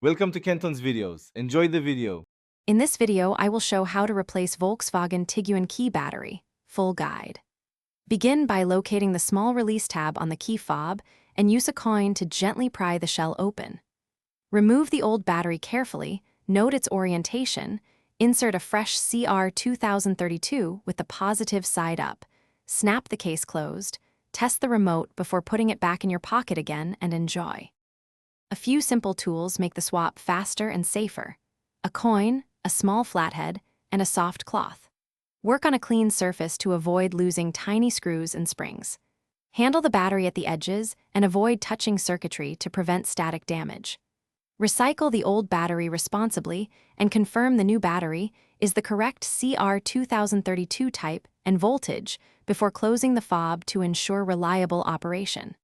Welcome to Kenton's videos. Enjoy the video. In this video, I will show how to replace Volkswagen Tiguan key battery. Full guide. Begin by locating the small release tab on the key fob and use a coin to gently pry the shell open. Remove the old battery carefully, note its orientation, insert a fresh CR 2032 with the positive side up, snap the case closed, test the remote before putting it back in your pocket again, and enjoy. A few simple tools make the swap faster and safer. A coin, a small flathead, and a soft cloth. Work on a clean surface to avoid losing tiny screws and springs. Handle the battery at the edges and avoid touching circuitry to prevent static damage. Recycle the old battery responsibly and confirm the new battery is the correct CR 2032 type and voltage before closing the fob to ensure reliable operation.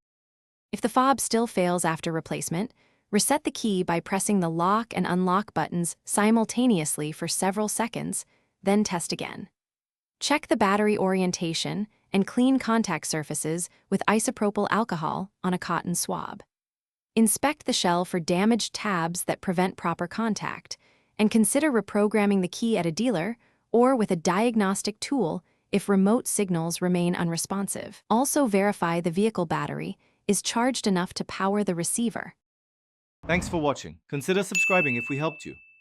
If the fob still fails after replacement, reset the key by pressing the lock and unlock buttons simultaneously for several seconds, then test again. Check the battery orientation and clean contact surfaces with isopropyl alcohol on a cotton swab. Inspect the shell for damaged tabs that prevent proper contact, and consider reprogramming the key at a dealer or with a diagnostic tool if remote signals remain unresponsive. Also verify the vehicle battery is charged enough to power the receiver. Thanks for watching. Consider subscribing if we helped you.